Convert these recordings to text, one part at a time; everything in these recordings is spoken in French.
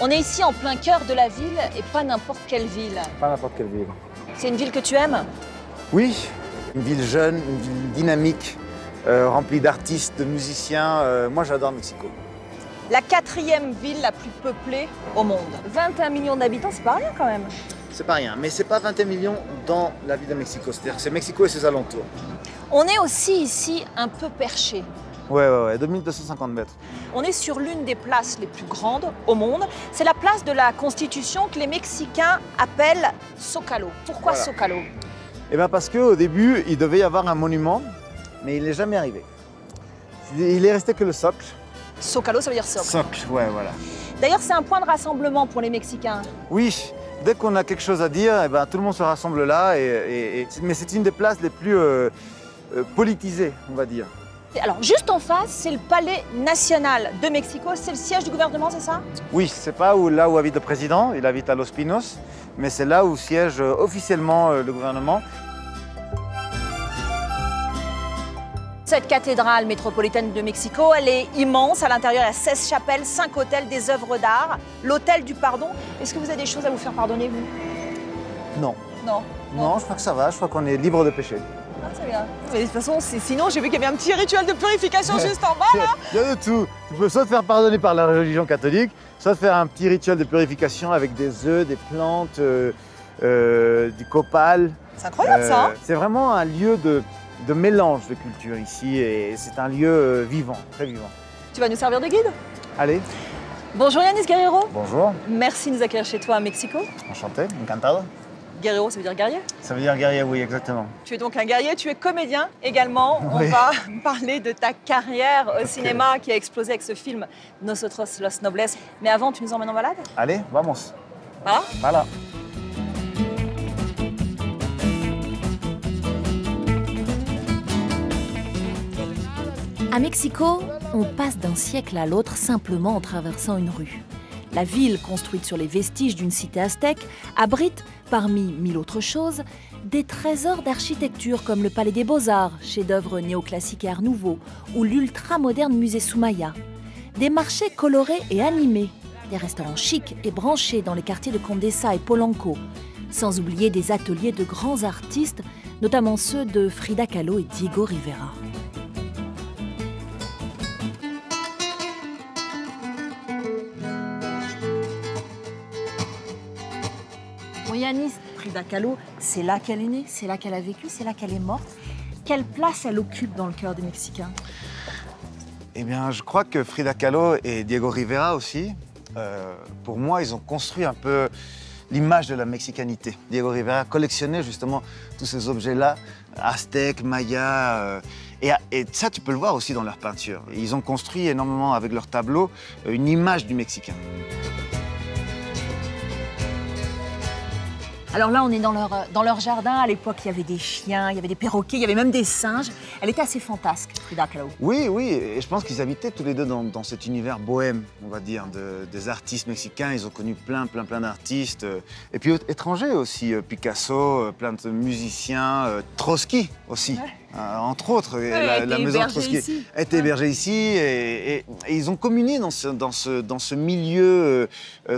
On est ici en plein cœur de la ville et pas n'importe quelle ville. Pas n'importe quelle ville. C'est une ville que tu aimes? Oui, une ville jeune, une ville dynamique, remplie d'artistes, de musiciens. Moi, j'adore Mexico. La 4e ville la plus peuplée au monde. 21 millions d'habitants, c'est pas rien quand même. C'est pas rien, mais c'est pas 21 millions dans la ville de Mexico. C'est-à-dire que c'est Mexico et ses alentours. On est aussi ici un peu perché. Ouais, 2250 mètres. On est sur l'une des places les plus grandes au monde. C'est la place de la Constitution que les Mexicains appellent Zócalo. Pourquoi Voilà. Zócalo? Eh bien parce qu'au début, il devait y avoir un monument, mais il n'est jamais arrivé. Il est resté que le socle. Zócalo, ça veut dire socle. Socle, ouais, voilà. D'ailleurs, c'est un point de rassemblement pour les Mexicains. Oui, dès qu'on a quelque chose à dire, eh ben, tout le monde se rassemble là. Mais c'est une des places les plus politisées, on va dire. Alors, juste en face, c'est le Palais national de Mexico. C'est le siège du gouvernement, c'est ça? Oui, c'est pas là où habite le président, il habite à Los Pinos, mais c'est là où siège officiellement le gouvernement. Cette cathédrale métropolitaine de Mexico, elle est immense. À l'intérieur, il y a 16 chapelles, 5 hôtels, des œuvres d'art, l'hôtel du pardon. Est-ce que vous avez des choses à vous faire pardonner, vous? Non. Non. Non, je crois que ça va, je crois qu'on est libre de péché. Ah, c'est bien. Mais de toute façon, sinon, j'ai vu qu'il y avait un petit rituel de purification juste en bas, là. Il y a de tout. Tu peux soit te faire pardonner par la religion catholique, soit te faire un petit rituel de purification avec des œufs, des plantes, du copal. C'est incroyable, ça, hein? C'est vraiment un lieu de mélange de culture ici et c'est un lieu vivant, très vivant. Tu vas nous servir de guide? Allez. Bonjour Yanis Guerrero. Bonjour. Merci de nous accueillir chez toi à Mexico. Enchanté, encantado. Guerrero, ça veut dire guerrier? Ça veut dire guerrier, oui, exactement. Tu es donc un guerrier, tu es comédien également. Oui. On va parler de ta carrière au cinéma qui a explosé avec ce film Nosotros los Nobles. Mais avant, tu nous emmènes en balade? Allez, vamos. Voilà. Voilà. À Mexico, on passe d'un siècle à l'autre simplement en traversant une rue. La ville, construite sur les vestiges d'une cité aztèque, abrite, parmi mille autres choses, des trésors d'architecture comme le Palais des Beaux-Arts, chef-d'œuvre néoclassique et art nouveau, ou l'ultra-moderne musée Soumaya. Des marchés colorés et animés, des restaurants chics et branchés dans les quartiers de Condesa et Polanco, sans oublier des ateliers de grands artistes, notamment ceux de Frida Kahlo et Diego Rivera. Bon, Yanis, Frida Kahlo, c'est là qu'elle est née, c'est là qu'elle a vécu, c'est là qu'elle est morte. Quelle place elle occupe dans le cœur des Mexicains? Eh bien, je crois que Frida Kahlo et Diego Rivera aussi, pour moi, ils ont construit un peu l'image de la mexicanité. Diego Rivera collectionnait justement tous ces objets-là, aztèques, mayas, et ça, tu peux le voir aussi dans leurs peintures. Ils ont construit énormément avec leurs tableaux une image du Mexicain. Alors là, on est dans leur jardin. À l'époque, il y avait des chiens, il y avait des perroquets, il y avait même des singes. Elle était assez fantasque, Frida Kahlo. Oui, et je pense qu'ils habitaient tous les deux dans cet univers bohème, on va dire, des artistes mexicains. Ils ont connu plein d'artistes. Et puis étrangers aussi, Picasso, plein de musiciens, Trotsky aussi, ouais. Entre autres. Ouais, la maison Trotsky a été hébergée ici. Et ils ont communié dans ce milieu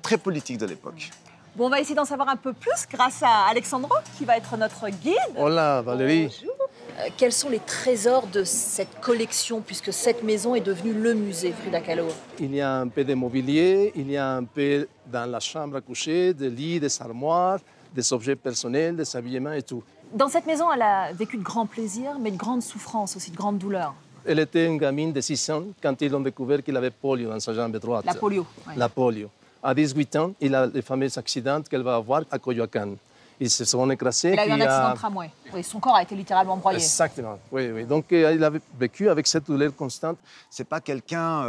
très politique de l'époque. Bon, on va essayer d'en savoir un peu plus grâce à Alexandro, qui va être notre guide. Hola, Valérie. Bonjour. Quels sont les trésors de cette collection, puisque cette maison est devenue le musée Frida Kahlo? Il y a un peu de mobilier, il y a un peu dans la chambre à coucher, des lits, des armoires, des objets personnels, des habillements et tout. Dans cette maison, elle a vécu de grands plaisirs, mais de grandes souffrances aussi, de grandes douleurs. Elle était une gamine de 6 ans quand ils ont découvert qu'il avait polio dans sa jambe droite. La polio. Ouais. La polio. À 18 ans, il a le fameux accident qu'elle va avoir à Coyoacán. Ils se sont écrasés. Il a eu un accident de tramway. Oui, son corps a été littéralement broyé. Exactement, oui. Donc, il avait vécu avec cette douleur constante. C'est pas quelqu'un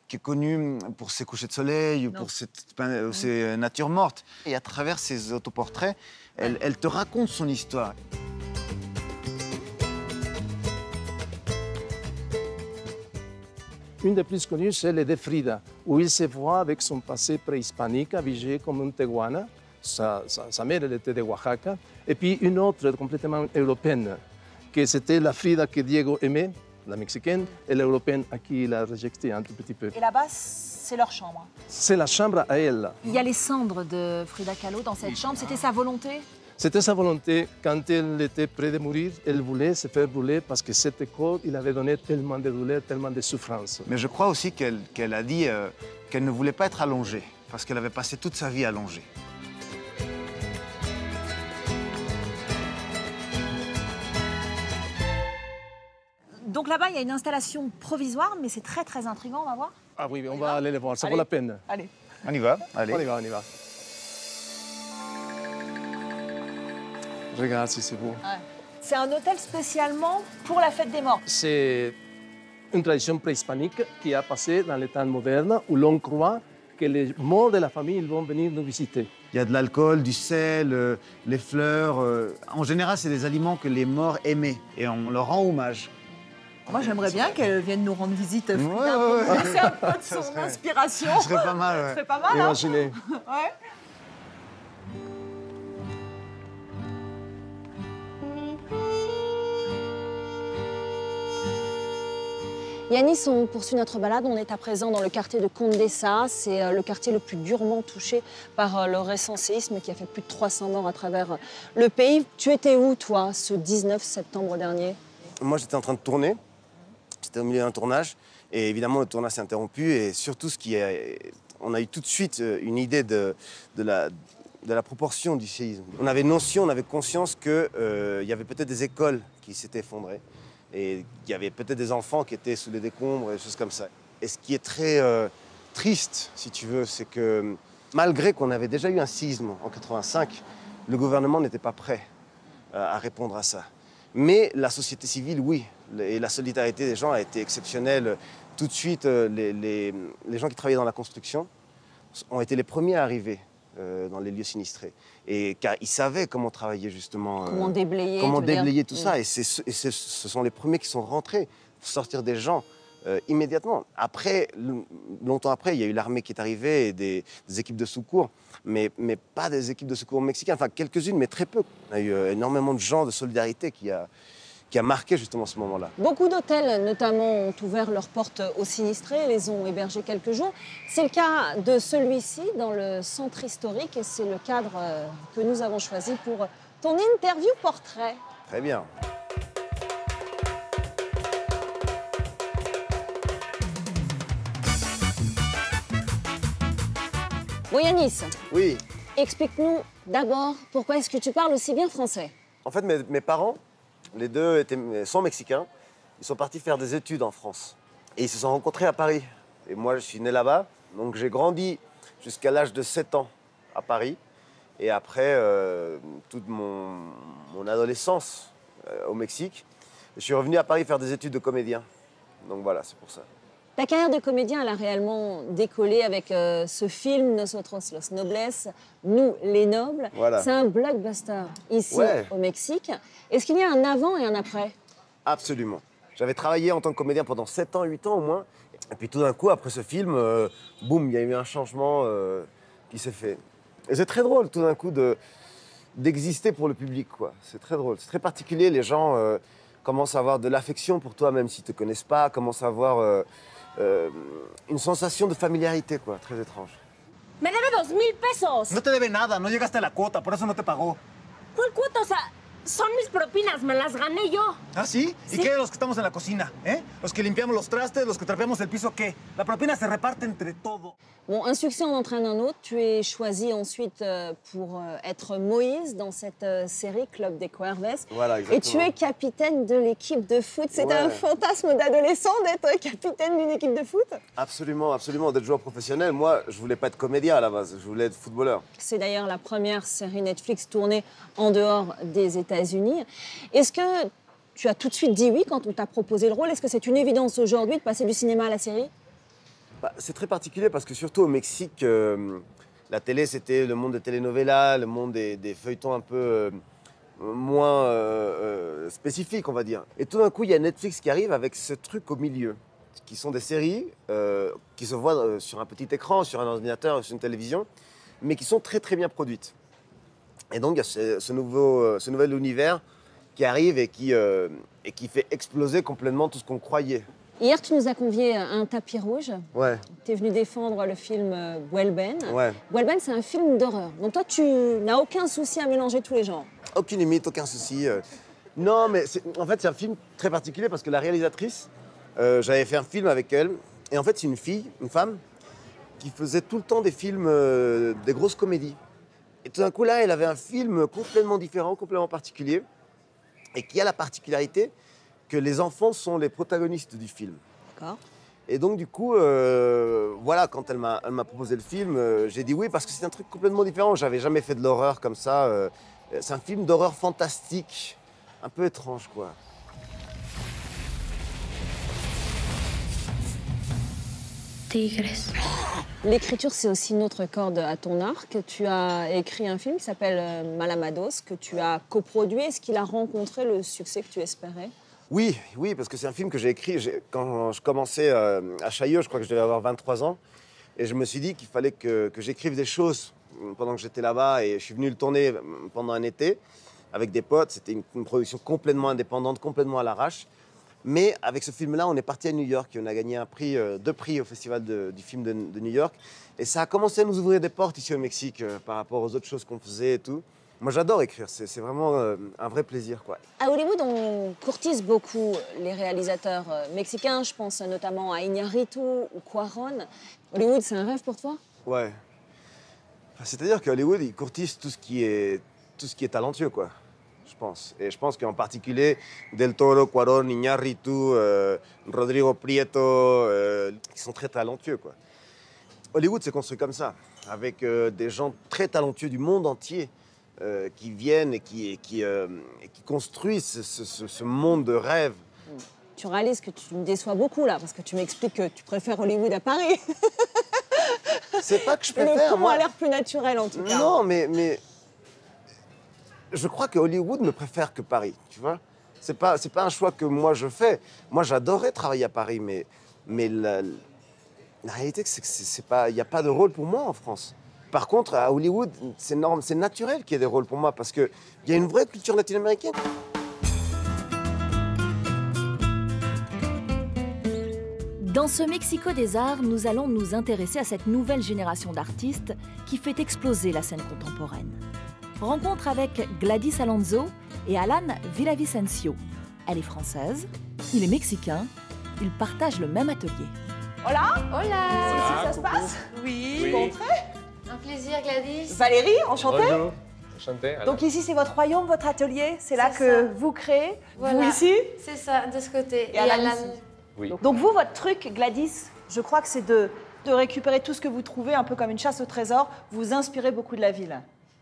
qui est connu pour ses couchers de soleil ou pour ses natures mortes. Et à travers ses autoportraits, elle te raconte son histoire. Une des plus connues, c'est le de Frida, où il se voit avec son passé préhispanique, habillé comme une teguana. Sa mère, elle était de Oaxaca. Et puis une autre complètement européenne, que c'était la Frida que Diego aimait, la mexicaine, et l'européenne à qui il a rejeté un tout petit peu. Et là-bas, c'est leur chambre. C'est la chambre à elle. Il y a les cendres de Frida Kahlo dans cette chambre. C'était sa volonté? C'était sa volonté. Quand elle était près de mourir, elle voulait se faire brûler parce que cet corps, il avait donné tellement de douleur, tellement de souffrance. Mais je crois aussi qu'elle a dit qu'elle ne voulait pas être allongée, parce qu'elle avait passé toute sa vie allongée. Donc là-bas, il y a une installation provisoire, mais c'est très très intriguant, on va voir. Ah oui, on va aller les voir, ça vaut la peine. Allez. On y va, allez. On y va, on y va. Regarde si c'est beau. Ouais. C'est un hôtel spécialement pour la fête des morts. C'est une tradition préhispanique qui a passé dans les temps modernes où l'on croit que les morts de la famille ils vont venir nous visiter. Il y a de l'alcool, du sel, les fleurs. En général, c'est des aliments que les morts aimaient et on leur rend hommage. Moi, j'aimerais bien qu'elle vienne nous rendre visite, Frida, Ouais. pour nous laisser un peu de son inspiration. Ce serait pas mal, ouais. Ce serait pas mal, hein? Imaginez. Ouais. Yanis, on poursuit notre balade. On est à présent dans le quartier de Condessa. C'est le quartier le plus durement touché par le récent séisme qui a fait plus de 300 morts à travers le pays. Tu étais où, toi, ce 19 septembre dernier? Moi, j'étais en train de tourner. J'étais au milieu d'un tournage. Et évidemment, le tournage s'est interrompu. Et surtout, on a eu tout de suite une idée de la proportion du séisme. On avait notion, on avait conscience qu'il y avait peut-être des écoles qui s'étaient effondrées. Et il y avait peut-être des enfants qui étaient sous les décombres, et des choses comme ça. Et ce qui est très triste, si tu veux, c'est que malgré qu'on avait déjà eu un séisme en 85, le gouvernement n'était pas prêt à répondre à ça. Mais la société civile, oui. Et la solidarité des gens a été exceptionnelle. Tout de suite, les gens qui travaillaient dans la construction ont été les premiers à arriver dans les lieux sinistrés. Et car ils savaient comment travailler justement. Comment déblayer tout ça. Et ce sont les premiers qui sont rentrés pour sortir des gens immédiatement. Après, longtemps après, il y a eu l'armée qui est arrivée et des équipes de secours, mais pas des équipes de secours mexicaines. Enfin, quelques-unes, mais très peu. On a eu énormément de gens de solidarité qui a marqué justement ce moment-là. Beaucoup d'hôtels, notamment, ont ouvert leurs portes aux sinistrés, les ont hébergés quelques jours. C'est le cas de celui-ci, dans le centre historique, et c'est le cadre que nous avons choisi pour ton interview portrait. Très bien. Bon, Yanis, Oui. explique-nous d'abord pourquoi est-ce que tu parles aussi bien français. En fait, mes parents, les deux sont mexicains. Ils sont partis faire des études en France. Et ils se sont rencontrés à Paris. Et moi, je suis né là-bas. Donc, j'ai grandi jusqu'à l'âge de 7 ans à Paris. Et après, toute mon adolescence au Mexique, je suis revenu à Paris faire des études de comédien. Donc voilà, c'est pour ça. Ta carrière de comédien, elle a réellement décollé avec ce film Nosotros los Nobles, Nous les Nobles. Voilà. C'est un blockbuster ici au Mexique. Est-ce qu'il y a un avant et un après? Absolument. J'avais travaillé en tant que comédien pendant 7 ans, 8 ans au moins. Et puis tout d'un coup, après ce film, boum, il y a eu un changement qui s'est fait. Et c'est très drôle tout d'un coup d'exister pour le public, quoi. C'est très drôle, c'est très particulier. Les gens commencent à avoir de l'affection pour toi, même s'ils ne te connaissent pas, commencent à avoir une sensation de familiarité, quoi, très étrange. Me debe 2,000 pesos. No te debe nada, no llegaste a la cuota, por eso no te pagó. ¿Cuál cuota? O sea, son mis propinas, me las gané yo. ¿Ah, sí? ¿Y qué de los que estamos en la cocina? Los que limpiamos los trastes, los que trapeamos el piso, ¿qué? La propina se reparte entre todos. Bon, un succès en entraîne un autre. Tu es choisi ensuite pour être Moïse dans cette série Club des Cuerves. Voilà, exactement. Et tu es capitaine de l'équipe de foot. C'était un fantasme d'adolescent d'être capitaine d'une équipe de foot? Absolument, absolument. D'être joueur professionnel, moi, je voulais pas être comédien à la base, je voulais être footballeur. C'est d'ailleurs la première série Netflix tournée en dehors des États-Unis. Est-ce que tu as tout de suite dit oui quand on t'a proposé le rôle? Est-ce que c'est une évidence aujourd'hui de passer du cinéma à la série? C'est très particulier parce que surtout au Mexique, la télé, c'était le monde des telenovelas, le monde des feuilletons un peu moins spécifiques, on va dire. Et tout d'un coup, il y a Netflix qui arrive avec ce truc au milieu, qui sont des séries qui se voient sur un petit écran, sur un ordinateur, sur une télévision, mais qui sont très très bien produites. Et donc, il y a ce nouvel univers qui arrive et qui fait exploser complètement tout ce qu'on croyait. Hier, tu nous as conviés à un tapis rouge. Ouais, Tu es venu défendre le film Welben. ouais. Welben, c'est un film d'horreur. Donc toi, tu n'as aucun souci à mélanger tous les genres. Aucune limite, aucun souci. Non, mais en fait, c'est un film très particulier parce que la réalisatrice, j'avais fait un film avec elle. Et en fait, c'est une fille, une femme, qui faisait tout le temps des films, des grosses comédies. Et tout d'un coup, là, elle avait un film complètement différent, complètement particulier, et qui a la particularité que les enfants sont les protagonistes du film. D'accord. Et donc, du coup, voilà, quand elle m'a proposé le film, j'ai dit oui parce que c'est un truc complètement différent. J'avais jamais fait de l'horreur comme ça. C'est un film d'horreur fantastique, un peu étrange, quoi. Tigres. L'écriture, c'est aussi une autre corde à ton arc. Tu as écrit un film qui s'appelle Malamados, que tu as coproduit. Est-ce qu'il a rencontré le succès que tu espérais? Oui, oui, parce que c'est un film que j'ai écrit quand je commençais à Chaillot, je crois que je devais avoir 23 ans. Et je me suis dit qu'il fallait que j'écrive des choses pendant que j'étais là-bas. Et je suis venu le tourner pendant un été avec des potes. C'était une production complètement indépendante, complètement à l'arrache. Mais avec ce film-là, on est parti à New York et on a gagné deux prix au Festival du film de New York. Et ça a commencé à nous ouvrir des portes ici au Mexique par rapport aux autres choses qu'on faisait et tout. Moi, j'adore écrire, c'est vraiment un vrai plaisir, quoi. À Hollywood, on courtise beaucoup les réalisateurs mexicains. Je pense notamment à Iñárritu ou Cuarón. Hollywood, c'est un rêve pour toi? Ouais. Enfin, c'est-à-dire qu'à Hollywood, ils courtisent tout ce qui est talentueux, quoi. Je pense. Et je pense qu'en particulier, Del Toro, Cuarón, Iñárritu, Rodrigo Prieto, qui sont très talentueux, quoi. Hollywood s'est construit comme ça, avec des gens très talentueux du monde entier qui viennent et qui construisent ce monde de rêve. Tu réalises que tu me déçois beaucoup, là, parce que tu m'expliques que tu préfères Hollywood à Paris. C'est pas que je préfère, Le pont a l'air plus naturel, en tout cas. Non, mais je crois que Hollywood me préfère que Paris, tu vois. C'est pas un choix que moi je fais. Moi, j'adorais travailler à Paris, mais la réalité, c'est que il n'y a pas de rôle pour moi en France. Par contre, à Hollywood, c'est naturel qu'il y ait des rôles pour moi parce qu'il y a une vraie culture latino-américaine. Dans ce Mexico des arts, nous allons nous intéresser à cette nouvelle génération d'artistes qui fait exploser la scène contemporaine. Rencontre avec Gladys Alonso et Alan Villavicencio. Elle est française, il est mexicain, ils partagent le même atelier. Hola. Hola. C'est ici que ça se passe? Oui. Entrez. Un plaisir, Gladys. Valérie, enchantée. Bonjour. Enchanté. Donc ici, c'est votre royaume, votre atelier. C'est là C'est que ça. vous créez. Voilà. Vous ici. C'est ça, de ce côté. Et Alan ici. Oui. Donc vous, votre truc, Gladys, je crois que c'est de récupérer tout ce que vous trouvez, un peu comme une chasse au trésor. Vous inspirez beaucoup de la ville.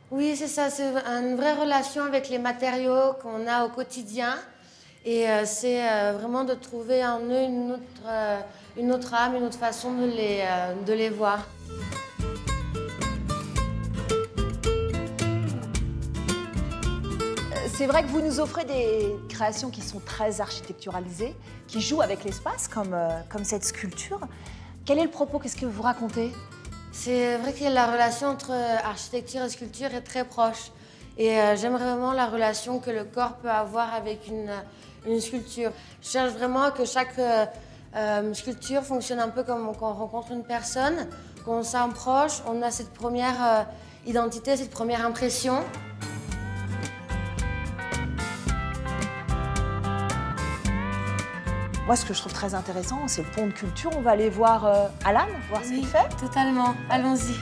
Oui, c'est ça. C'est une vraie relation avec les matériaux qu'on a au quotidien. Et c'est vraiment de trouver en eux une autre âme, une autre façon de les voir. C'est vrai que vous nous offrez des créations qui sont très architecturalisées, qui jouent avec l'espace, comme cette sculpture. Quel est le propos? Qu'est-ce que vous racontez? C'est vrai que la relation entre architecture et sculpture est très proche. Et j'aime vraiment la relation que le corps peut avoir avec une sculpture. Je cherche vraiment que chaque sculpture fonctionne un peu comme quand on rencontre une personne, quand on s'approche, on a cette première identité, cette première impression. Moi, ce que je trouve très intéressant, c'est le pont de culture. On va aller voir Alan, voir ce qu'il fait. Totalement. Allons-y.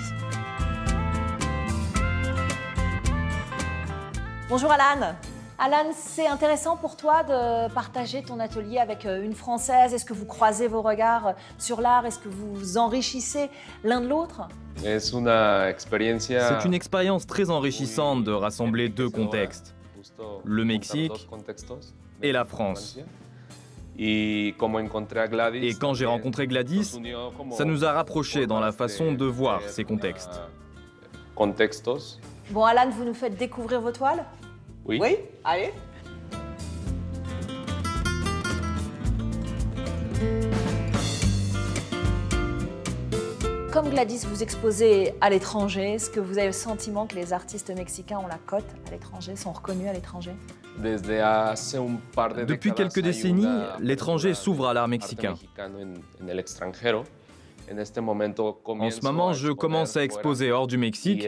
Bonjour Alan. Alan, c'est intéressant pour toi de partager ton atelier avec une Française. Est-ce que vous croisez vos regards sur l'art? Est-ce que vous vous enrichissez l'un de l'autre? C'est une expérience très enrichissante de rassembler deux contextes, le Mexique et la France. Et quand j'ai rencontré Gladys, ça nous a rapprochés dans la façon de voir ces contextes. Bon, Alan, vous nous faites découvrir vos toiles? Oui. Oui, allez. Comme Gladys, vous exposez à l'étranger. Est-ce que vous avez le sentiment que les artistes mexicains ont la cote à l'étranger, sont reconnus à l'étranger? Depuis quelques décennies, l'étranger s'ouvre à l'art mexicain. En ce moment, je commence à exposer hors du Mexique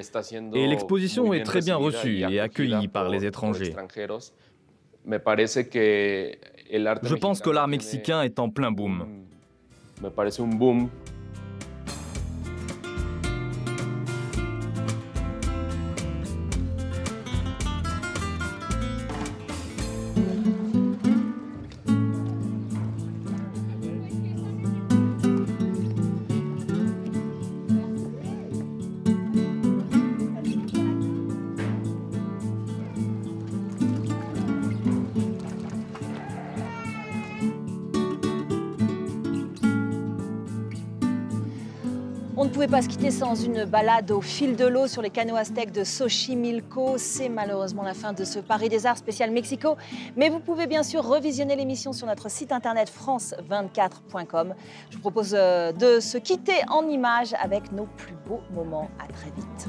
et l'exposition est très bien reçue et accueillie par les étrangers. Je pense que l'art mexicain est en plein boom. On ne pouvait pas se quitter sans une balade au fil de l'eau sur les canaux aztèques de Xochimilco. C'est malheureusement la fin de ce Paris des Arts spécial Mexico. Mais vous pouvez bien sûr revisionner l'émission sur notre site internet france24.com. Je vous propose de se quitter en images avec nos plus beaux moments. À très vite.